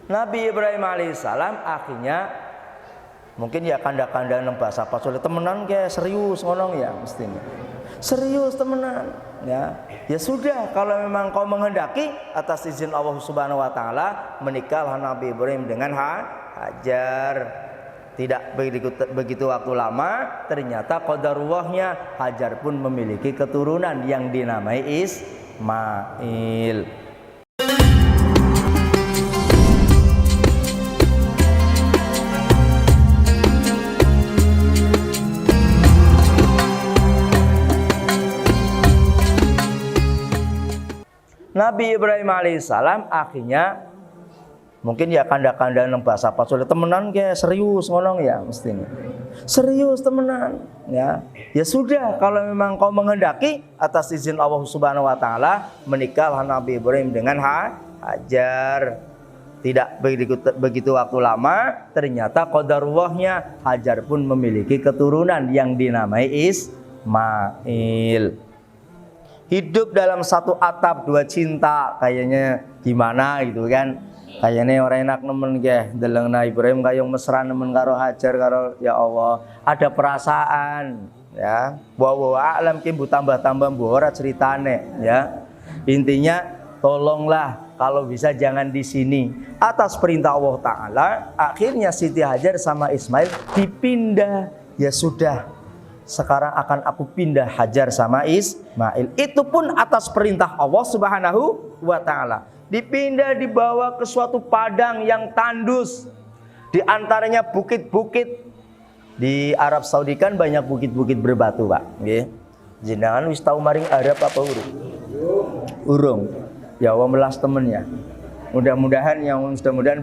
Nabi Ibrahim alaihissalam akhirnya mungkin ya kanda-kanda nang bahasa apa sulit temenan ke serius ngomong ya mestinya. Serius temenan ya. Ya sudah, kalau memang kau menghendaki atas izin Allah Subhanahu wa taala menikahlah Nabi Ibrahim dengan Hajar. Tidak begitu waktu lama ternyata qadarullah-nya Hajar pun memiliki keturunan yang dinamai Ismail. Nabi Ibrahim alaihissalam akhirnya mungkin ya kanda-kanda nang bahasa apa sulit temenan ke serius ngomong ya mestinya. Serius temenan ya. Ya sudah, kalau memang kau menghendaki atas izin Allah Subhanahu wa taala menikahlah Nabi Ibrahim dengan Hajar. Tidak begitu waktu lama ternyata qadarullah-nya Hajar pun memiliki keturunan yang dinamai Ismail. Hidup dalam satu atap dua cinta kayaknya gimana gitu kan. Kayaknya orang enak nemen ke deleng na Ibrahim kayong mesra nemen karo Hajar karo ya Allah. Ada perasaan ya. Wa alam ki bu tambah-tambah bu ora ceritane ya. Intinya tolonglah kalau bisa jangan di sini. Atas perintah Allah taala akhirnya Siti Hajar sama Ismail dipindah. Ya sudah. Sekarang akan aku pindah Hajar sama Ismail. Itu pun atas perintah Allah Subhanahu wa taala. Dipindah, dibawa ke suatu padang yang tandus. Di antaranya bukit-bukit. Di Arab Saudi kan banyak bukit-bukit berbatu, Pak. Nggih. Jenengan wis tau maring Arab apa urung? Urung. Ya Allah melas temennya. Mudah-mudahan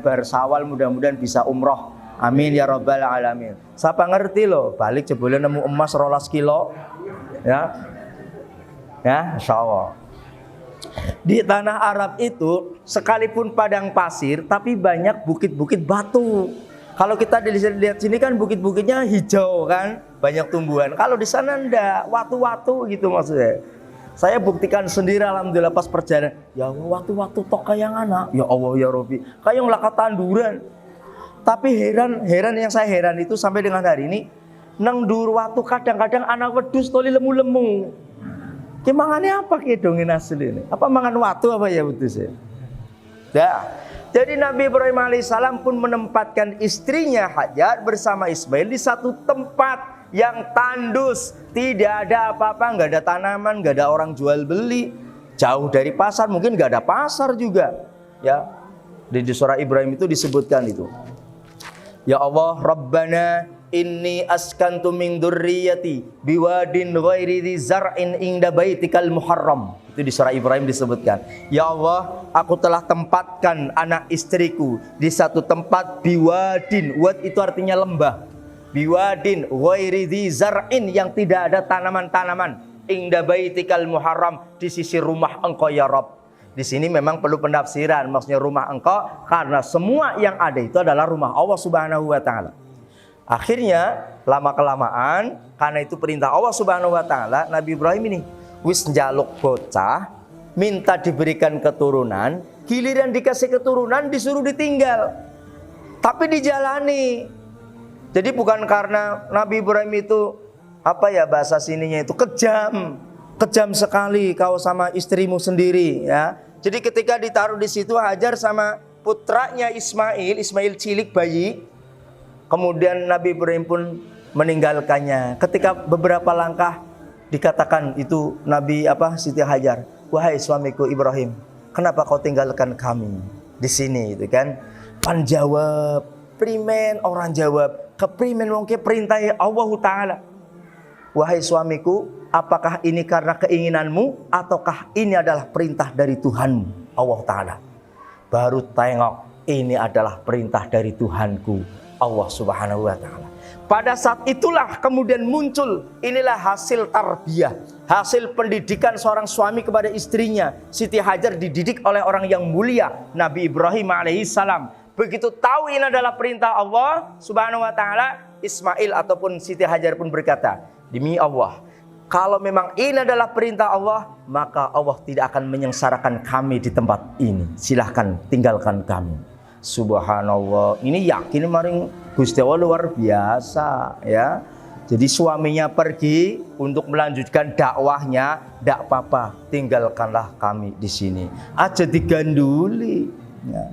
bar Sawal mudah-mudahan bisa umroh. Amin ya rabbal alamin. Siapa ngerti loh, balik jebule nemu emas 12 kilo. Ya. Ya, insyaallah. Di tanah Arab itu sekalipun padang pasir tapi banyak bukit-bukit batu. Kalau kita lihat sini kan bukit-bukitnya hijau kan, banyak tumbuhan. Kalau di sana ndak, watu-watu gitu maksudnya. Saya buktikan sendiri alhamdulillah pas perjalanan. Ya watu-watu tok kayang anak. Ya Allah ya Rabbi, kayang lakat tanduran. Tapi heran yang saya heran itu sampai dengan hari ini nang dur watu kadang-kadang anak wedhus toli lemu-lemu. Ki mangane apa ki dongin asli ini? Apa mangan watu apa ya betul sih? Ya. Jadi Nabi Ibrahim alaihissalam pun menempatkan istrinya Hajar bersama Ismail di satu tempat yang tandus, tidak ada apa-apa, nggak ada tanaman, nggak ada orang jual beli, jauh dari pasar, mungkin nggak ada pasar juga. Ya. Di surah Ibrahim itu disebutkan itu. Ya Allah, Rabbana inni askantu min dzurriyyati biwadin ghairi dzi zar'in inda baitikal muharram. Itu di surah Ibrahim disebutkan. Ya Allah, aku telah tempatkan anak istriku di satu tempat biwadin. Wad itu artinya lembah. Biwadin ghairi dzi zar'in yang tidak ada tanaman-tanaman. Inda baitikal muharram di sisi rumah engkau ya Rabb. Di sini memang perlu penafsiran, maksudnya rumah engkau karena semua yang ada itu adalah rumah Allah Subhanahu wa taala. Akhirnya lama-kelamaan karena itu perintah Allah Subhanahu wa taala, Nabi Ibrahim ini wis njaluk bocah, minta diberikan keturunan, giliran dikasih keturunan disuruh ditinggal. Tapi dijalani. Jadi bukan karena Nabi Ibrahim itu apa ya bahasa sininya itu kejam. Kejam sekali kau sama istrimu sendiri ya. Jadi ketika ditaruh di situ Hajar sama putranya Ismail cilik bayi. Kemudian Nabi Ibrahim pun meninggalkannya. Ketika beberapa langkah dikatakan itu Nabi Siti Hajar, "Wahai suamiku Ibrahim, kenapa kau tinggalkan kami di sini?" Itu kan. Pan jawab, primen orang jawab, keprimen wong ke perintah Allah taala. "Wahai suamiku, apakah ini karena keinginanmu ataukah ini adalah perintah dari Tuhanmu Allah taala?" Baru tengok, ini adalah perintah dari Tuhanku Allah Subhanahu wa taala. Pada saat itulah kemudian muncul inilah hasil tarbiyah, hasil pendidikan seorang suami kepada istrinya. Siti Hajar dididik oleh orang yang mulia, Nabi Ibrahim alaihissalam. Begitu tahu ini adalah perintah Allah Subhanahu wa taala, Ismail ataupun Siti Hajar pun berkata, "Demi Allah, kalau memang ini adalah perintah Allah, maka Allah tidak akan menyengsarakan kami di tempat ini. Silahkan tinggalkan kami." Subhanallah. Ini yakin maring Gusti Allah luar biasa ya. Jadi suaminya pergi untuk melanjutkan dakwahnya, ndak apa-apa, tinggalkanlah kami di sini. Aja diganduli ya.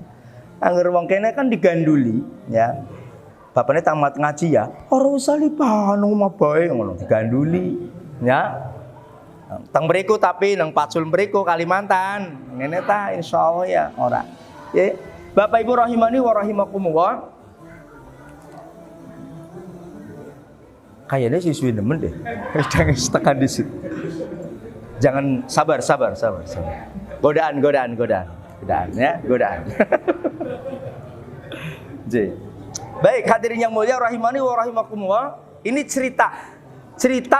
Angger wong kene kan diganduli ya. Bapaknya tamat ngaji ya, ora usah lipan omah bae ngono diganduli ya. Teng mriku tapi nang Pacul mriku Kalimantan. Ngene ta insyaallah ya ora. Ya, Bapak Ibu rahimani wa rahimakumullah. Kayaknya siswi nemen deh. Jangan tekan di situ. Jangan sabar. Godaan ya, godaan. J. Baik, hadirin yang mulia rahimani wa rahimakumullah. Ini cerita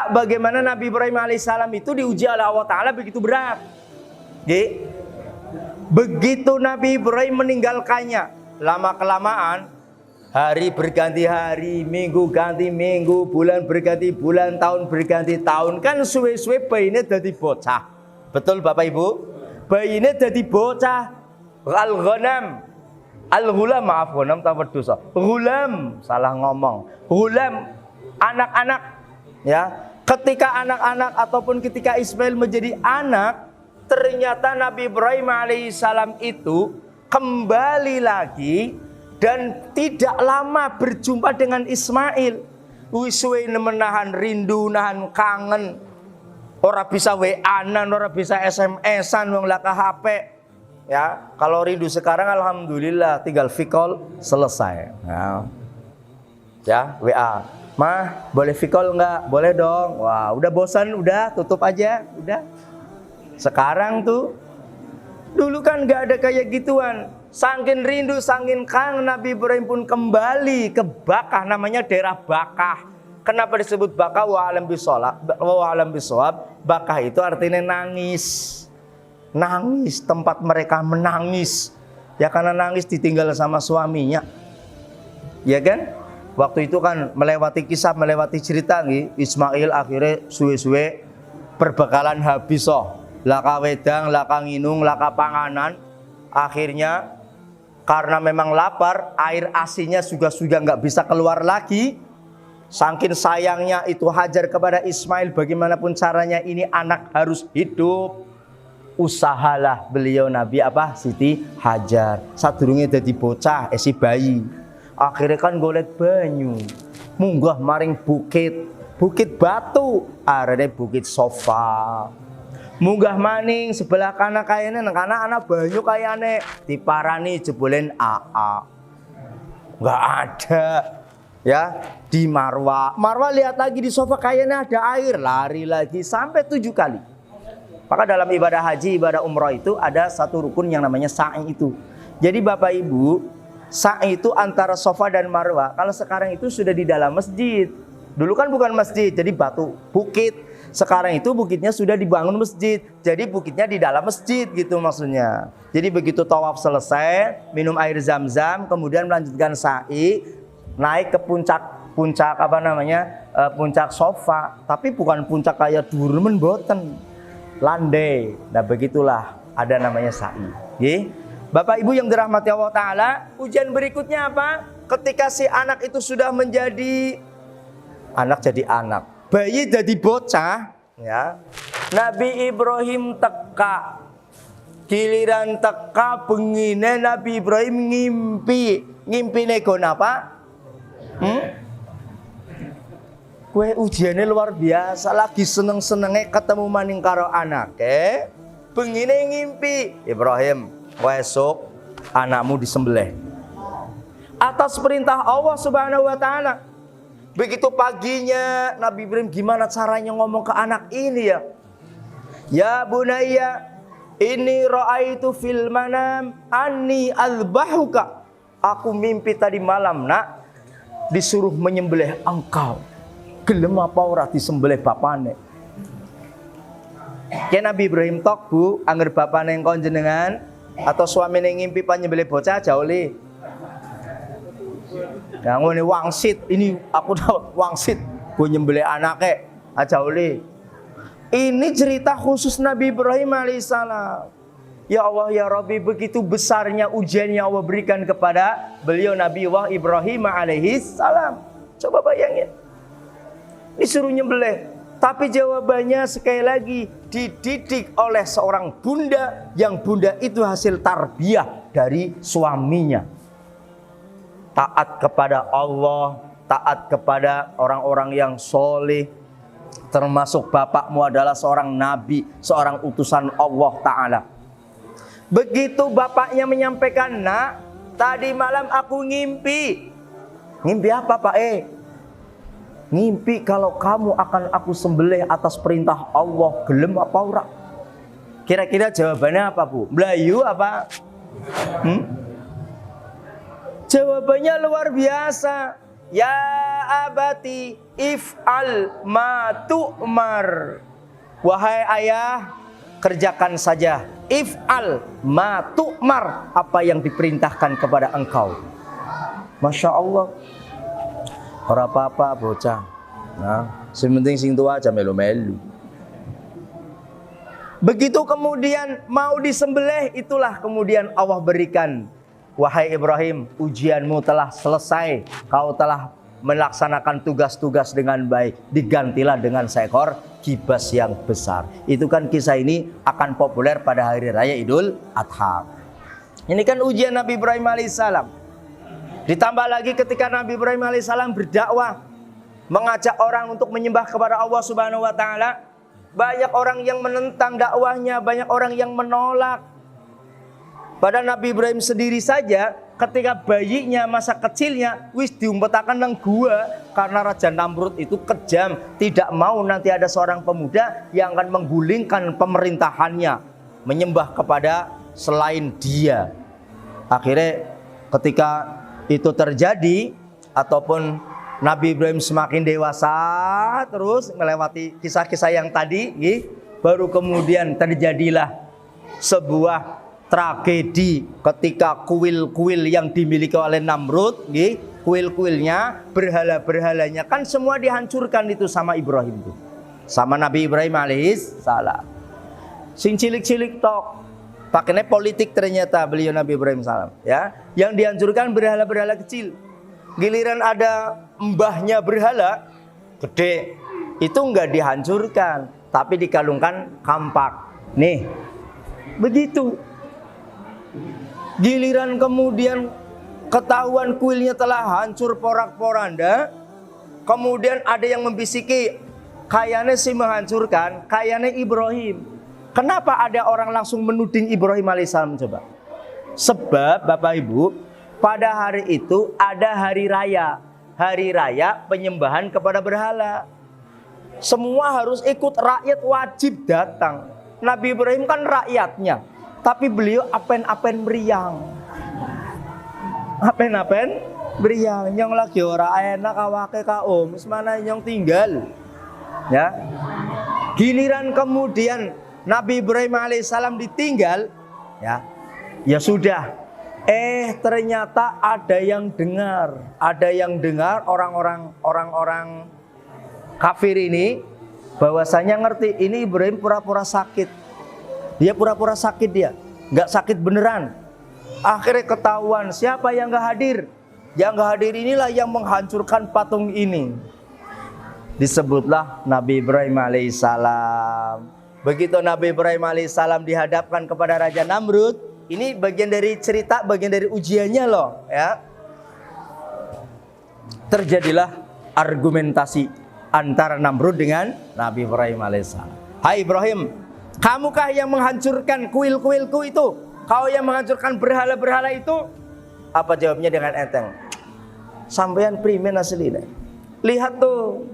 bagaimana Nabi Ibrahim alaihissalam itu diuji oleh Allah Ta'ala begitu berat. Begitu Nabi Ibrahim meninggalkannya, lama-kelamaan hari berganti hari, minggu ganti minggu, bulan berganti bulan, tahun berganti tahun. Kan suwe-suwe bayinya jadi bocah. Betul Bapak Ibu? Bayinya jadi bocah. Al-ghulam, maaf, ghulam tak berdosa. Ghulam, salah ngomong. Ghulam, anak-anak. Ya, ketika anak-anak ataupun ketika Ismail menjadi anak, ternyata Nabi Ibrahim alaihissalam itu kembali lagi dan tidak lama berjumpa dengan Ismail. Wiswe menahan rindu, nahan kangen. Ora bisa WA-an, ora bisa SMS-an, wong laka HP. Ya, kalau rindu sekarang alhamdulillah tinggal vikol selesai. Ya, WA. Mah, boleh vikol enggak? Boleh dong. Wah, udah bosan, udah tutup aja, udah. Sekarang tuh, dulu kan enggak ada kayak gituan. Saking rindu, saking kangen, Nabi Ibrahim pun kembali ke Bakah, namanya daerah Bakah. Kenapa disebut Bakah? Wa alam bisawab. Bakah itu artinya nangis. Nangis, tempat mereka menangis. Ya karena nangis ditinggal sama suaminya. Ya kan? Waktu itu kan melewati kisah, melewati cerita nih, Ismail akhirnya suwe-suwe perbekalan habis laka wedang, laka nginung, laka panganan. Akhirnya karena memang lapar, air asinnya sudah nggak bisa keluar lagi. Saking sayangnya itu Hajar kepada Ismail, bagaimanapun caranya ini anak harus hidup. Usahalah beliau Nabi Siti Hajar. Sadurunge dadi bocah, si bayi. Akhirnya kan golet banyu, munggah maring bukit batu, arane bukit Sofa. Munggah maning sebelah kanan kayane nang kana ana banyu kayane diparani jebolen AA. Enggak ada. Ya, di Marwa lihat lagi di Sofa kayaknya ada air, lari lagi sampai 7 kali. Maka dalam ibadah haji, ibadah umroh itu ada satu rukun yang namanya sa'i itu. Jadi Bapak Ibu, sa'i itu antara Sofa dan Marwa. Kalau sekarang itu sudah di dalam masjid. Dulu kan bukan masjid, jadi batu, bukit. Sekarang itu bukitnya sudah dibangun masjid. Jadi bukitnya di dalam masjid gitu maksudnya. Jadi begitu tawaf selesai, minum air zam-zam, kemudian melanjutkan sa'i, naik ke puncak puncak Sofa, tapi bukan puncak kayak Durmen boten, landai. Nah begitulah ada namanya sa'i. Bapak Ibu yang dirahmati Allah Ta'ala, ujian berikutnya apa? Ketika si anak itu sudah menjadi anak, bayi jadi bocah, ya. Nabi Ibrahim teka, giliran teka bengine Nabi Ibrahim ngimpi negon apa? Kue ujiannya luar biasa, lagi seneng-senengnya ketemu maning karo anake, bengine ngimpi, Ibrahim, esok anakmu disembelih atas perintah Allah Subhanahu wa Ta'ala. Begitu paginya Nabi Ibrahim gimana caranya ngomong ke anak ini ya? Ya bunayya, inni ra'aitu fil manam anni azbahuka. Aku mimpi tadi malam nak, disuruh menyembelih engkau. Gelem apa ora disembelih bapane? Ya Nabi Ibrahim tok Bu, angger bapane engkau jenengan atau suamine ngimpi penyembelih bocah jauli. Ya ngene wangsit, ini aku wangsit go nyembelih anake aja oli. Ini cerita khusus Nabi Ibrahim alaihissalam. Ya Allah ya Rabbi, begitu besarnya ujian yang Allah berikan kepada beliau Nabi Allah Ibrahim alaihi salam. Coba bayangin, disuruh nyembelih, tapi jawabannya sekali lagi dididik oleh seorang bunda, yang bunda itu hasil tarbiyah dari suaminya. Taat kepada Allah, taat kepada orang-orang yang soleh, termasuk bapakmu adalah seorang nabi, seorang utusan Allah Ta'ala. Begitu bapaknya menyampaikan, nak, tadi malam aku ngimpi. Ngimpi apa Pak? Ngimpi kalau kamu akan aku sembelih atas perintah Allah. Gelem apa ora? Kira-kira jawabannya apa Bu? Melayu apa? Jawabannya luar biasa. Ya abati if'al ma tu'mar. Wahai ayah, kerjakan saja. If'al ma tu'mar, apa yang diperintahkan kepada engkau. Masya Allah. Ora apa-apa bocah. Nah, sementing sing tua aja melu-melu. Begitu kemudian mau disembelih, itulah kemudian Allah berikan. Wahai Ibrahim, ujianmu telah selesai. Kau telah melaksanakan tugas-tugas dengan baik. Digantilah dengan seekor kibas yang besar. Itu kan kisah ini akan populer pada hari raya Idul Adha. Ini kan ujian Nabi Ibrahim alaihissalam. Ditambah lagi ketika Nabi Ibrahim alaihissalam berdakwah, mengajak orang untuk menyembah kepada Allah Subhanahu wa taala, banyak orang yang menentang dakwahnya, banyak orang yang menolak. Pada Nabi Ibrahim sendiri saja, ketika bayinya masa kecilnya wis diumpetakan nang gua, karena Raja Namrud itu kejam, tidak mau nanti ada seorang pemuda yang akan menggulingkan pemerintahannya, menyembah kepada selain dia. Akhirnya ketika itu terjadi, ataupun Nabi Ibrahim semakin dewasa terus melewati kisah-kisah yang tadi, baru kemudian terjadilah sebuah tragedi ketika kuil-kuil yang dimiliki oleh Namrud, kuil-kuilnya, berhala-berhalanya kan semua dihancurkan itu sama Ibrahim itu, sama Nabi Ibrahim alaihissalam. Sing cilik-cilik tok, pakainya politik ternyata beliau Nabi Ibrahim salam, ya, yang dihancurkan berhala-berhala kecil. Giliran ada mbahnya berhala gede, itu enggak dihancurkan, tapi dikalungkan kampak. Nih, begitu. Giliran kemudian ketahuan kuilnya telah hancur porak-poranda, kemudian ada yang membisiki, kayaknya si menghancurkan, kayaknya Ibrahim. Kenapa ada orang langsung menuding Ibrahim alaihissalam coba? Sebab Bapak Ibu, pada hari itu ada hari raya penyembahan kepada berhala. Semua harus ikut, rakyat wajib datang. Nabi Ibrahim kan rakyatnya, tapi beliau apen-apen meriang. Apen-apen meriang. Yang lagi ora enak awake ka om, semana yang tinggal. Ya. Giliran kemudian Nabi Ibrahim alaihissalam ditinggal, ya. Ya sudah. Ternyata ada yang dengar orang-orang kafir ini bahwasanya ngerti ini Ibrahim pura-pura sakit. Dia pura-pura sakit, dia nggak sakit beneran. Akhirnya ketahuan siapa yang nggak hadir. Yang nggak hadir inilah yang menghancurkan patung ini. Disebutlah Nabi Ibrahim alaihissalam. Begitu Nabi Ibrahim alaihissalam dihadapkan kepada Raja Namrud, ini bagian dari cerita, bagian dari ujiannya loh, ya. Terjadilah argumentasi antara Namrud dengan Nabi Ibrahim alaihissalam. Hai Ibrahim, kamukah yang menghancurkan kuil-kuilku itu? Kau yang menghancurkan berhala-berhala itu? Apa jawabnya dengan enteng? Sampeyan primen aslinya. Lihat tuh,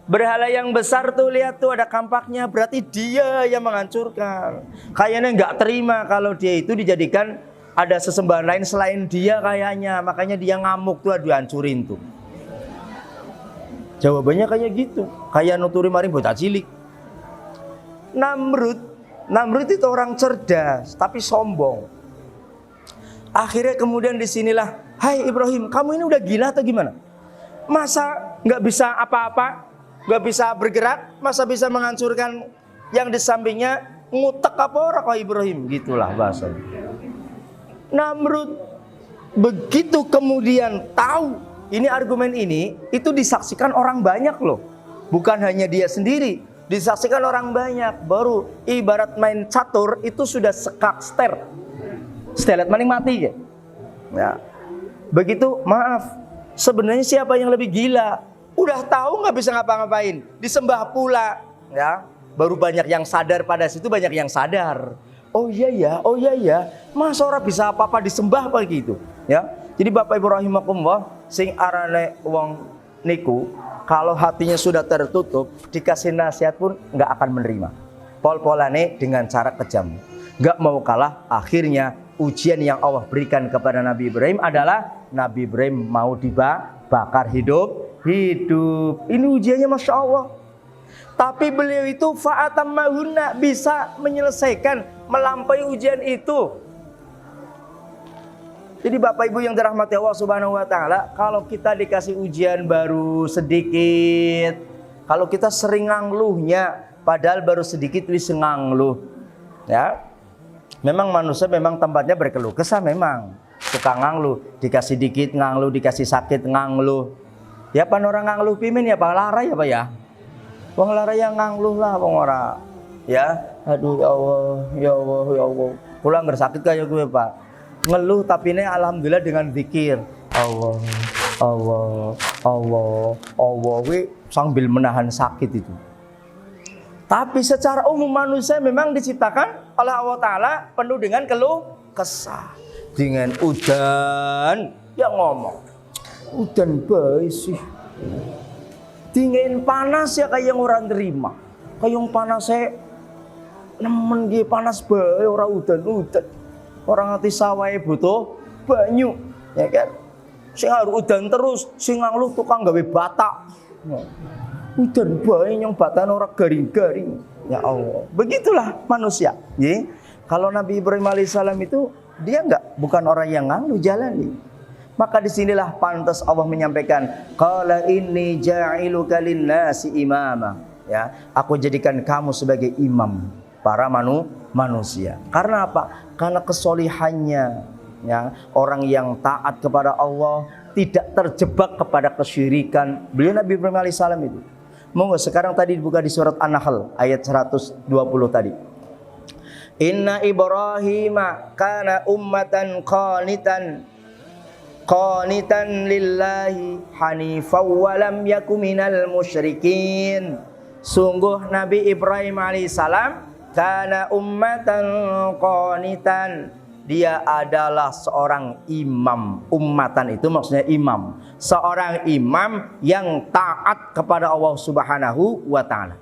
berhala yang besar tuh, lihat tuh ada kampaknya, berarti dia yang menghancurkan. Kayaknya nggak terima kalau dia itu dijadikan ada sesembahan lain selain dia kayaknya, makanya dia ngamuk tuh, dihancurin tuh. Jawabannya kayak gitu, kayak nuturi mari bocah cilik. Namrud itu orang cerdas tapi sombong. Akhirnya kemudian disinilah, hai Ibrahim, kamu ini udah gila atau gimana? Masa nggak bisa apa-apa, nggak bisa bergerak, masa bisa menghancurkan yang di sampingnya? ngutek apa ora kok Ibrahim, gitulah bahasanya. Namrud begitu kemudian tahu ini argumen ini, itu disaksikan orang banyak loh. Bukan hanya dia sendiri, disaksikan orang banyak. Baru ibarat main catur itu sudah sekak stelet maning mati ya. Ya. Begitu, maaf. Sebenarnya siapa yang lebih gila? Udah tahu nggak bisa ngapa-ngapain, disembah pula, ya. Baru banyak yang sadar, pada situ banyak yang sadar. Oh iya ya, masa orang bisa apa-apa disembah begitu, ya. Jadi Bapak Ibu rahimakumullah, sing arane wong niku kalau hatinya sudah tertutup, dikasih nasihat pun nggak akan menerima. Pol-polane dengan cara kejam, nggak mau kalah. Akhirnya ujian yang Allah berikan kepada Nabi Ibrahim adalah Nabi Ibrahim mau dibakar hidup. Ini ujiannya Masya Allah. Tapi beliau itu fa'atammahunna, bisa menyelesaikan, melampaui ujian itu. Jadi Bapak Ibu yang dirahmati Allah Subhanahu wa taala, kalau kita dikasih ujian baru sedikit, kalau kita sering ngangluhnya, padahal baru sedikit wis ngangluh. Ya. Memang manusia memang tempatnya berkeluh kesah, memang suka ngangluh, dikasih dikit ngangluh, dikasih sakit ngangluh. Ya pan orang ngangluh pimin ya Pak lara ya Pak ya. Wong lara yang ngangluh lah wong ora. Ya, aduh ya Allah. Pulang bersakit kayak gue Pak. Ngeluh tapi ini alhamdulillah dengan zikir. Allah. We sambil menahan sakit itu. Tapi secara umum manusia memang diciptakan oleh Allah Ta'ala penuh dengan keluh kesah. Dengan udan, ya ngomong. Udan baik sih. Dingin panas ya kayak yang orang terima. Kayak yang panasnya nemen dia panas baik orang udan. Orang hati sawah butuh banyu, ya kan? Sing harus udan terus, sing ngangluh tukang gawe batak. Udan bae yang batan orang garing-garing. Ya Allah. Begitulah manusia. Ya. Kalau Nabi Ibrahim alaihissalam itu dia bukan orang yang ngangluh, jalani. Maka disinilah pantas Allah menyampaikan, qala inni ja'iluka lin-nasi imama. Ya, aku jadikan kamu sebagai imam para manusia. Karena apa? Karena kesolihannya, ya, orang yang taat kepada Allah, tidak terjebak kepada kesyirikan. Beliau Nabi Ibrahim alaihissalam itu. Monggo sekarang tadi dibuka di surat An-Nahl ayat 120 tadi. Inna Ibrahima kana ummatan qanitan lillahi hanifan wa lam yaku minal musyrikin. Sungguh Nabi Ibrahim alaihissalam kana ummatan qanitan, dia adalah seorang imam. Ummatan itu maksudnya imam. Seorang imam yang taat kepada Allah Subhanahu wa ta'ala.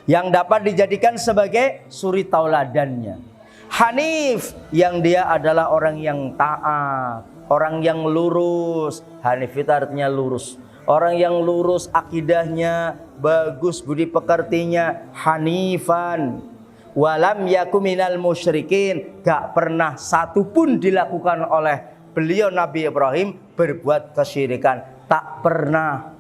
Yang dapat dijadikan sebagai suri tauladannya. Hanif, yang dia adalah orang yang taat. Orang yang lurus. Hanif itu artinya lurus. Orang yang lurus akidahnya, bagus budi pekertinya. Hanifan. Walam yaku minal musyrikin, gak pernah satu pun dilakukan oleh beliau Nabi Ibrahim berbuat kesyirikan, tak pernah.